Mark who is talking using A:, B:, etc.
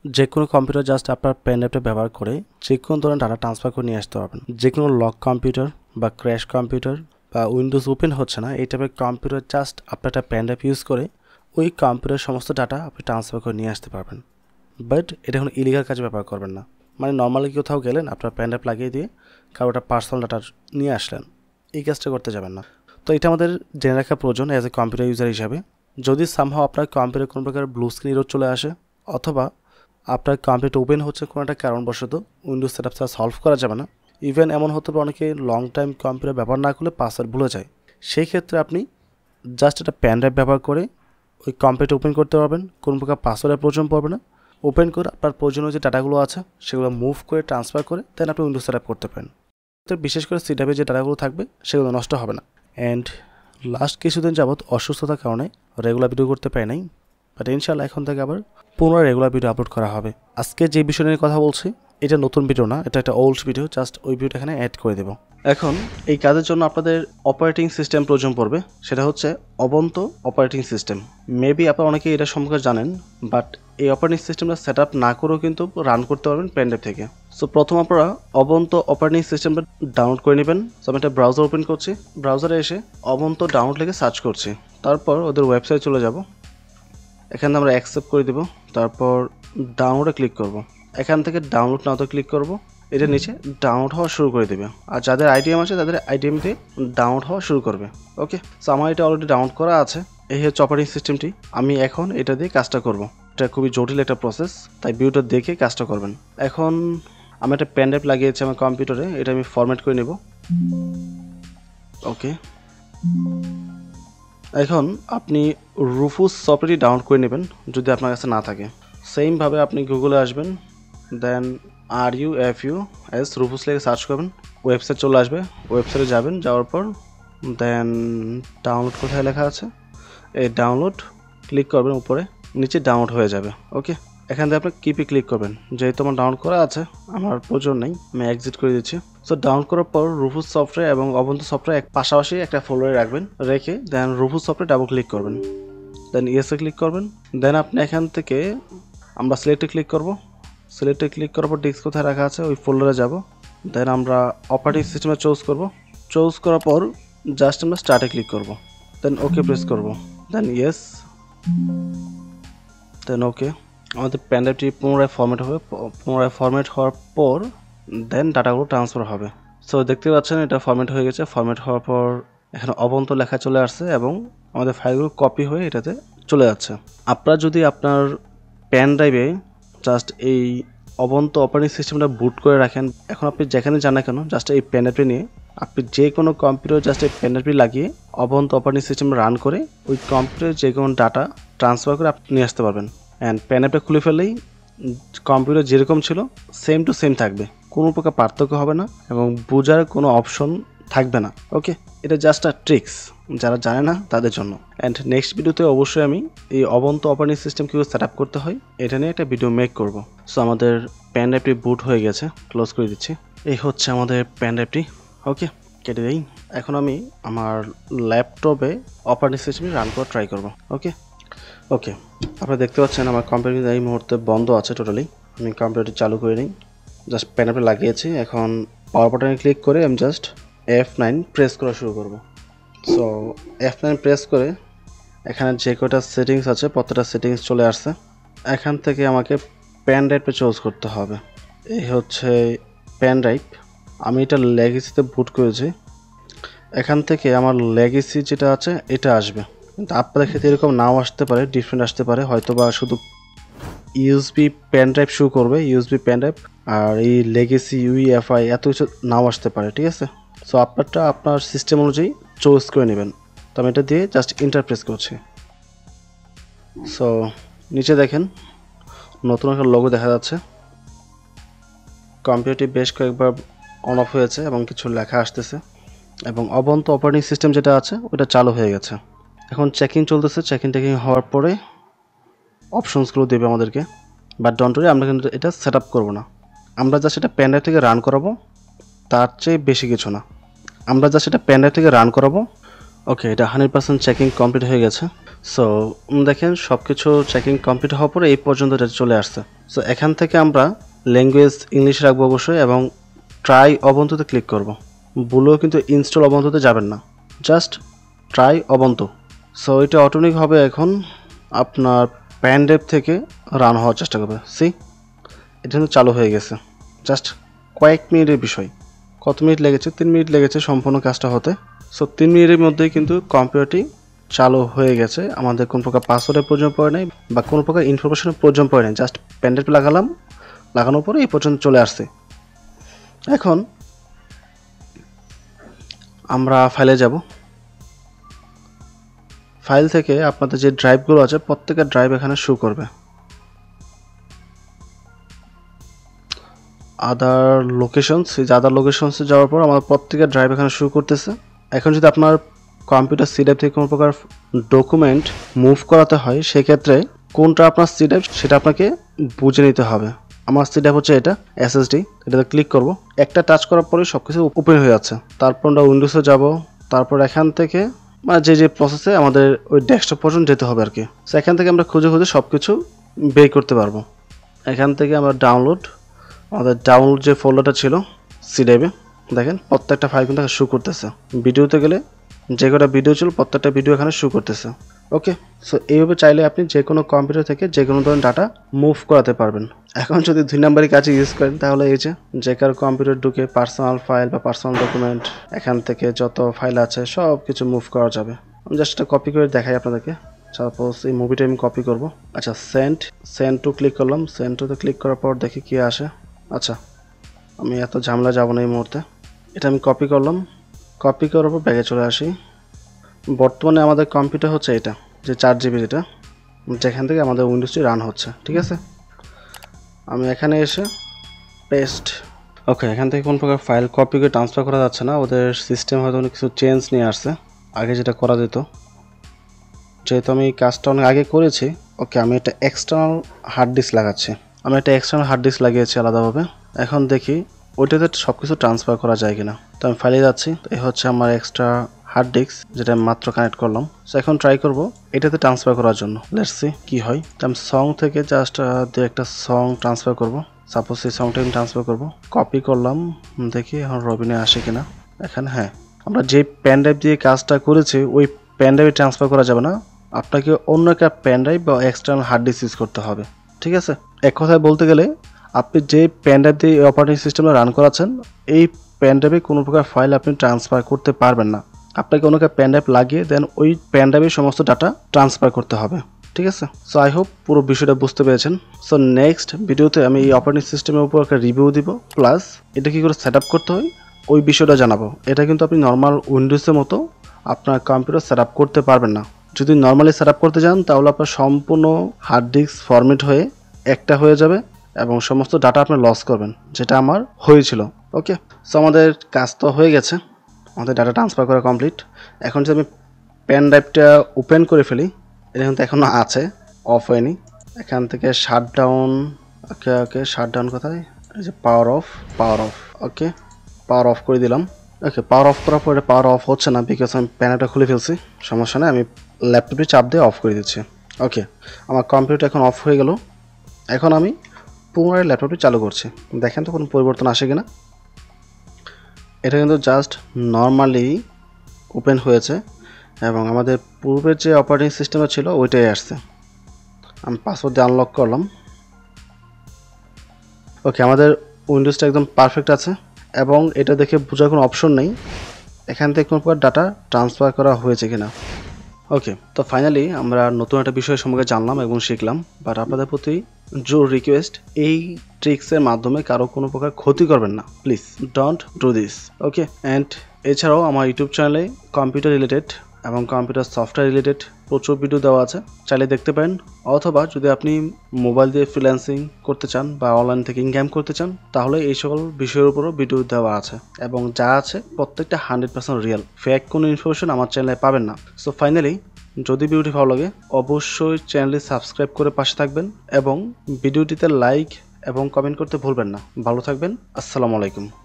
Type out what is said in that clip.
A: যে কোনো computer just আপনার পেন ড্রাইভটা ব্যবহার করে যে কোনো ধরনের ডাটা ট্রান্সফার করে নিয়ে আসতে পারবেন। যে কোনো লক কম্পিউটার বা ক্র্যাশ কম্পিউটার বা উইন্ডোজ ওপেন হচ্ছে না এই টাইপের কম্পিউটার জাস্ট আপনার একটা পেন ড্রাইভ ইউজ করে ওই কম্পিউটারের সমস্ত ডাটা আপনি ট্রান্সফার করে নিয়ে আসতে পারবেন। বাট এটা কোনো ইলিগাল কাজে ব্যবহার করবেন না। মানে নর্মালি কোথাও গেলেন আপনার পেন ড্রাইভ লাগিয়ে দিয়ে কারোটা পার্সোনাল ডাটা নিয়ে আসলেন, এই কাজটা করতে যাবেন না। তো এটা আমাদের জেনে রাখা প্রয়োজন অ্যাজ এ কম্পিউটার ইউজার হিসাবে। যদি সামহাও আপনার কম্পিউটার কোনো প্রকার ব্লু স্ক্রিন এরর চলে আসে অথবা আপনার কম্পিউটার ওপেন হচ্ছে কোনো একটা কারণবশত উইন্ডোজ সেটআপ ছাড়া সলভ করা যাবে না, ইভেন এমন হতে পারে অনেকে লং টাইম কম্পিউটার ব্যবহার না করলে পাসওয়ার্ড ভুলে যায়, সেই ক্ষেত্রে আপনি জাস্ট একটা পেন ড্রাইভ ব্যবহার করে ওই কম্পিউটার ওপেন করতে পারবেন। কোনো প্রকার পাসওয়ার্ডের প্রয়োজন পড়বে না। ওপেন করে আপনার প্রয়োজনীয় যে ডাটাগুলো আছে সেগুলো মুভ করে ট্রান্সফার করে দেন আপনি উইন্ডোজ সেটআপ করতে পারেন। তো বিশেষ করে সি ড্রাইভে যে ডাটাগুলো থাকবে সেগুলো নষ্ট হবে না। অ্যান্ড লাস্ট কিছুদিন যাবৎ অসুস্থতার কারণে রেগুলার ভিডিও করতে পারি নাই, বাট ইনশাআল্লাহ এখন থেকে আবার পুনরায় রেগুলার ভিডিও আপলোড করা হবে। আজকে যে বিষয় নিয়ে কথা বলছি এটা নতুন ভিডিও না, এটা একটা ওল্ড ভিডিও, জাস্ট ওই ভিডিওটা এখানে অ্যাড করে দেব। এখন এই কাজের জন্য আপনাদের অপারেটিং সিস্টেম প্রয়োজন পড়বে, সেটা হচ্ছে অবন্ত অপারেটিং সিস্টেম। মেবি আপনারা অনেকে এটা সম্পর্কে জানেন, বাট এই অপারেটিং সিস্টেমটা সেট আপ না করেও কিন্তু রান করতে পারবেন পেন ড্রাইভ থেকে। সো প্রথম আপনারা অবন্ত অপারেটিং সিস্টেমটা ডাউনলোড করে নেবেন। সো আমি একটা ব্রাউজার ওপেন করছি, ব্রাউজারে এসে অবন্ত ডাউনলোড লিখে সার্চ করছি, তারপর ওদের ওয়েবসাইট চলে যাব। এখানে আমরা অ্যাকসেপ্ট করে দেব, তারপর ডাউনলোডে ক্লিক করব। এখান থেকে ডাউনলোড নাওতে ক্লিক করব, এটা নিচে ডাউনলোড হওয়া শুরু করে দেবে। আর যাদের আইডিএম আছে তাদের আইডিএম দিয়ে ডাউনলোড হওয়া শুরু করবে। ওকে, সো আমার এটা অলরেডি ডাউনলোড করা আছে। এই হচ্ছে অপারেটিং সিস্টেমটি। আমি এখন এটা দিয়ে কাজটা করব। এটা খুবই জটিল একটা প্রসেস, তাই ভিডিওটা দেখে কাজটা করবেন। এখন আমি একটা পেন ড্রাইভ লাগিয়েছি আমার কম্পিউটারে, এটা আমি ফরম্যাট করে নেব। ওকে, এখন আপনি রুফুস সফটওয়্যারটি ডাউনলোড করে নেবেন যদি আপনার কাছে না থাকে। সেমভাবে আপনি গুগলে আসবেন, দেন RUFUS রুফুস লিখে সার্চ করবেন, ওয়েবসাইট চলে আসবে। ওয়েবসাইটে যাবেন, যাওয়ার পর দেন ডাউনলোড কোথায় লেখা আছে এই ডাউনলোড ক্লিক করবেন, উপরে নিচে ডাউনলোড হয়ে যাবে। ওকে, এখান থেকে আপনি কিপে ক্লিক করবেন। যেহেতু আমার ডাউনলোড করা আছে আমার প্রয়োজন নেই, আমি এক্সিট করে দিচ্ছি। সো ডাউনলোড করার পর রুফুস সফটওয়্যার এবং অবন্ত সফটওয়্যার পাশাপাশি একটা ফোল্ডারে রাখবেন, রেখে দেন রুফুস সফটওয়্যার ডাবল ক্লিক করবেন, দেন ইয়েসে ক্লিক করবেন। দেন আপনি এখান থেকে আমরা সিলেক্টে ক্লিক করব। সিলেক্টে ক্লিক করার পর ডিস্ক কোথায় রাখা আছে ওই ফোল্ডারে যাব। দেন আমরা অপারেটিং সিস্টেমে চুজ করব। চুজ করার পর জাস্ট আমরা স্টার্টে ক্লিক করব, দেন ওকে প্রেস করব, দেন ইয়েস, দেন ওকে। আমাদের পেন ড্রাইভটি পুনরায় ফরম্যাট হবে। পুনরায় ফরম্যাট হওয়ার পর দেন ডাটাগুলো ট্রান্সফার হবে। সো দেখতে পাচ্ছেন এটা ফরম্যাট হয়ে গেছে। ফরম্যাট হওয়ার পর এখানে অবন্ত লেখা চলে আসছে এবং আমাদের ফাইলগুলো কপি হয়ে এটাতে চলে যাচ্ছে। আপনারা যদি আপনার পেন ড্রাইভে জাস্ট এই অবন্ত অপারেটিং সিস্টেমটা বুট করে রাখেন, এখন আপনি যেখানে যান না কেন জাস্ট এই পেন ড্রাইভটি নিয়ে আপনি যে কোনো কম্পিউটার জাস্ট এই পেন ড্রাইভটি লাগিয়ে অবন্ত অপারেটিং সিস্টেম রান করে ওই কম্পিউটারে যে কোনো ডাটা ট্রান্সফার করে আপনি নিয়ে আসতে পারবেন। অ্যান্ড পেন ড্রাইভটা খুলে ফেললেই কম্পিউটার যেরকম ছিল সেম টু সেম থাকবে, কোনো প্রকার পার্থক্য হবে না এবং বোঝার কোনো অপশন থাকবে না। ওকে, এটা জাস্ট আ ট্রিক্স, যারা জানে না তাদের জন্য। অ্যান্ড নেক্সট ভিডিওতে অবশ্যই আমি এই অবন্ত অপারেটিং সিস্টেম কীভাবে সেট আপ করতে হয় এটা নিয়ে একটা ভিডিও মেক করব। সো আমাদের পেন ড্রাইভটি বুট হয়ে গেছে, ক্লোজ করে দিচ্ছি। এই হচ্ছে আমাদের পেন ড্রাইভটি। ওকে, কেটে দিই। এখন আমি আমার ল্যাপটপে অপারেটিং সিস্টেমটি রান করা ট্রাই করব। ওকে ওকে, আপনারা দেখতে পাচ্ছেন আমার কম্পিউটার এই মুহূর্তে বন্ধ আছে টোটালি। আমি কম্পিউটারটি চালু করে নিই, জাস্ট পেন ড্রাইভে লাগিয়েছি। এখন পাওয়ার বাটনে ক্লিক করে আমি জাস্ট F9 প্রেস করা শুরু করব। সো F9 প্রেস করে এখানে যে কটা সেটিংস আছে প্রত্যেকটা সেটিংস চলে আসছে। এখান থেকে আমাকে পেন ড্রাইভে চুজ করতে হবে। এই হচ্ছে পেন ড্রাইভ, আমি এটা লেগেসিতে বুট করেছি। এখান থেকে আমার লেগেসি যেটা আছে এটা আসবে, কিন্তু আপনাদের ক্ষেত্রে এরকম নাও আসতে পারে, ডিফারেন্ট আসতে পারে। হয়তো বা শুধু ইউএসবি পেন ড্রাইভ শো করবে, ইউএসবি পেন ড্রাইভ, আর এই লেগেসি UEFI এত কিছু নাও আসতে পারে। ঠিক আছে, সো আপনারটা আপনার সিস্টেম অনুযায়ী চুজ করে নেবেন। তো আমি এটা দিয়ে জাস্ট এন্টার প্রেস করছি। সো নিচে দেখেন নতুন একটা লোগো দেখা যাচ্ছে। কম্পিউটারটি বেশ কয়েকবার অন অফ হয়েছে এবং কিছু লেখা আসতেছে এবং অবন্ত অপারেটিং সিস্টেম যেটা আছে ওটা চালু হয়ে গেছে। এখন চেকিং চলতেছে, টেকিং হওয়ার পরে অপশনসগুলো দেবে আমাদেরকে। বাট ডোন্ট ওয়ারি, আমরা কিন্তু এটা সেট আপ করবো না, আমরা জাস্ট এটা পেন ড্রাইভ থেকে রান করাবো, তার চেয়ে বেশি কিছু না। আমরা জাস্ট এটা পেন ড্রাইভ থেকে রান করাবো। ওকে, এটা 100% চেকিং কমপ্লিট হয়ে গেছে। সো দেখেন সব কিছু চেকিং কমপ্লিট হওয়ার পরে এই পর্যন্ত এটা চলে আসছে। সো এখান থেকে আমরা ল্যাঙ্গুয়েজ ইংলিশ রাখবো অবশ্যই এবং ট্রাই অবন্তুতে ক্লিক করব। ভুলেও কিন্তু ইনস্টল অবন্তুতে যাবেন না, জাস্ট ট্রাই অবন্তু। সো এটা অটোমেটিক হবে এখন আপনার পেন ড্রাইভ থেকে রান হওয়ার চেষ্টা করবে। সি এটা কিন্তু চালু হয়ে গেছে, জাস্ট কয়েক মিনিটের বিষয়। কত মিনিট লেগেছে? 3 মিনিট লেগেছে সম্পূর্ণ কাজটা হতে। সো 3 মিনিটের মধ্যেই কিন্তু কম্পিউটারটি চালু হয়ে গেছে। আমাদের কোনো প্রকার পাসওয়ার্ডের প্রয়োজন পড়ে নাই বা কোনো প্রকার ইনফরমেশনের প্রয়োজন পড়ে নাই, জাস্ট পেন ড্রাইভ লাগালাম, লাগানোর পরে এই পর্যন্ত চলে আসছে। এখন আমরা ফাইলে যাব। ফাইল থেকে আপনাদের যে ড্রাইভগুলো আছে প্রত্যেকের ড্রাইভ এখানে শো করবে। আদার লোকেশনস, এই যে আদার লোকেশনসে যাওয়ার পর আমাদের প্রত্যেকের ড্রাইভ এখানে শো করতেছে। এখন যদি আপনার কম্পিউটার সি ড্রাইভ থেকে কোনো প্রকার ডকুমেন্ট মুভ করাতে হয় সেক্ষেত্রে কোনটা আপনার সি ড্রাইভ সেটা আপনাকে বুঝে নিতে হবে। আমার সি ড্রাইভ হচ্ছে এটা এসএসডি, এটাতে ক্লিক করব। একটা টাচ করার পরে সব কিছু ওপেন হয়ে যাচ্ছে। তারপর আমরা উইন্ডোজে যাব, তারপর এখান থেকে মানে যে প্রসেসে আমাদের ওই ডেস্কটপ পর্যন্ত যেতে হবে আর কি। সো এখান থেকে আমরা খুঁজে খুঁজে সব কিছু বের করতে পারবো। এখান থেকে আমরা ডাউনলোড, আমাদের ডাউনলোড যে ফোল্ডারটা ছিল সি ড্রাইভে, দেখেন প্রত্যেকটা ফাইল কিন্তু শো করতেছে। ভিডিওতে গেলে যে কটা ভিডিও ছিল প্রত্যেকটা ভিডিও এখানে শো করতেছে। ওকে, সো এইভাবে চাইলে আপনি যে কোনো কম্পিউটার থেকে যে কোনো ধরনের ডাটা মুভ করাতে পারবেন। এখন যদি 2 নম্বরই কাজে ইউজ করেন তাহলে এই যে কারো কম্পিউটার ঢুকে পার্সোনাল ফাইল বা পার্সোনাল ডকুমেন্ট এখান থেকে যত ফাইল আছে সব কিছু মুভ করা যাবে। আমি জাস্ট এটা কপি করে দেখাই আপনাদেরকে। সাপোজ এই মুভিটা আমি কপি করব। আচ্ছা, সেন্ড টু ক্লিক করলাম। সেন্ড টুতে ক্লিক করার পর দেখি কি আসে। আচ্ছা, আমি এত ঝামেলা যাব না এই মুহূর্তে। এটা আমি কপি করলাম, কপি করার পর ব্যাগে চলে আসি। বর্তমানে আমাদের কম্পিউটার হচ্ছে এটা, যে 4 জিবি, যেটা যেখান থেকে আমাদের উইন্ডোজটি রান হচ্ছে। ঠিক আছে, আমি এখানে এসে পেস্ট। ওকে, এখান থেকে কোন প্রকার ফাইল কপি করে ট্রান্সফার করা যাচ্ছে না, ওদের সিস্টেম হয়তো অনেক কিছু চেঞ্জ নিয়ে আসছে। আগে যেটা করা যেত, যেহেতু আমি কাজটা অনেক আগে করেছি। ওকে, আমি একটা এক্সটার্নাল হার্ড ডিস্ক লাগাচ্ছি। আমি একটা এক্সটার্নাল হার্ড ডিস্ক লাগিয়েছি আলাদাভাবে। এখন দেখি ওইটাতে সব কিছু ট্রান্সফার করা যায় কিনা। তো আমি ফাইলে যাচ্ছি, এই হচ্ছে আমার এক্সট্রা হার্ড ডিস্ক যেটা আমি মাত্র কানেক্ট করলাম। সো এখন ট্রাই করব এটাতে ট্রান্সফার করার জন্য। লেটস সি কি হয়। তো আমি সং থেকে জাস্ট একটা সং ট্রান্সফার করব। সাপোজ এই সংটা আমি ট্রান্সফার করব, কপি করলাম। দেখি এখন রবিনে আসে কিনা। এখানে হ্যাঁ, আমরা যে পেন ড্রাইভ দিয়ে কাজটা করেছি ওই পেন ড্রাইভে ট্রান্সফার করা যাবে না, আপনাকে অন্য একটা পেন ড্রাইভ বা এক্সটার্নাল হার্ড ডিস্ক ইউজ করতে হবে। ঠিক আছে, এক কথায় বলতে গেলে আপনি যে পেন ড্রাইভ দিয়ে অপারেটিং সিস্টেমে রান করাচ্ছেন এই পেন ড্রাইভে কোনো প্রকার ফাইল আপনি ট্রান্সফার করতে পারবেন না। আপনাকে অন্য একটা পেন ড্রাইভ লাগিয়ে দেন ওই পেন ড্রাইভের সমস্ত ডাটা ট্রান্সফার করতে হবে। ঠিক আছে, সো আই হোপ পুরো বিষয়টা বুঝতে পেরেছেন। সো নেক্সট ভিডিওতে আমি এই অপারেটিং সিস্টেমের উপর একটা রিভিউ দিব, প্লাস এটা কী করে সেট আপ করতে হয় ওই বিষয়টা জানাবো। এটা কিন্তু আপনি নর্মাল উইন্ডোজের মতো আপনার কম্পিউটার সেট আপ করতে পারবেন না। যদি নর্মালি সেট আপ করতে যান তাহলে আপনার সম্পূর্ণ হার্ড ডিস্ক ফরম্যাট হয়ে একটা হয়ে যাবে এবং সমস্ত ডাটা আপনি লস করবেন, যেটা আমার হয়েছিল। ওকে, সো আমাদের কাজ তো হয়ে গেছে, আমাদের ডাটা ট্রান্সফার করা কমপ্লিট। এখন যদি আমি পেন ড্রাইভটা ওপেন করে ফেলি, এটা কিন্তু এখনও আছে, অফ হয়নি। এখান থেকে শাটডাউন। ওকে ওকে, শাটডাউন কোথায়? এই যে power of. Okay, power of করে দিলাম। ওকে, পাওয়ার অফ করার পরে পাওয়ার অফ হচ্ছে না বিকজ আমি প্যানেলটা খুলে ফেলছি। সমস্যা নেই, আমি ল্যাপটপে চাপ দিয়ে অফ করে দিচ্ছি। ওকে, আমার কম্পিউটার এখন অফ হয়ে গেল। এখন আমি পুনরায় ল্যাপটপটি চালু করছি। দেখেন তো কোনো পরিবর্তন আসে কিনা। এটা কিন্তু জাস্ট নর্মালি ওপেন হয়েছে এবং আমাদের পূর্বের যে অপারেটিং সিস্টেমটা ছিল ওইটাই আসছে। আমি পাসওয়ার্ড দিয়ে আনলক করলাম। ওকে, আমাদের উইন্ডোজটা একদম পারফেক্ট আছে এবং এটা দেখে বোঝার কোনো অপশন নেই এখান থেকে কোনো প্রকার ডাটা ট্রান্সফার করা হয়েছে কিনা। ওকে, তো ফাইনালি আমরা নতুন একটা বিষয় সম্পর্কে জানলাম এবং শিখলাম। বাট আপনাদের প্রতি জোর রিকোয়েস্ট, এই ট্রিক্সের মাধ্যমে কারো কোনো প্রকার ক্ষতি করবেন না, please don't do this. Okay, and এছাড়াও আমার ইউটিউব চ্যানেলে কম্পিউটার রিলেটেড এবং কম্পিউটার সফটওয়্যার রিলেটেড প্রচুর ভিডিও দেওয়া আছে, চাইলে দেখতে পারেন। অথবা যদি আপনি মোবাইল দিয়ে ফ্রিল্যান্সিং করতে চান বা অনলাইন থেকে ইনকাম করতে চান তাহলে এই সকল বিষয়ের উপরও ভিডিও দেওয়া আছে এবং যা আছে প্রত্যেকটা 100% রিয়েল, ফেক কোনো ইনফরমেশন আমার চ্যানেলে পাবেন না। সো ফাইনালি, যদি ভিডিওটি ভালো লাগে অবশ্যই চ্যানেলটি সাবস্ক্রাইব করে পাশে থাকবেন এবং ভিডিওটিতে লাইক এবং কমেন্ট করতে ভুলবেন না। ভালো থাকবেন, আসসালামু আলাইকুম।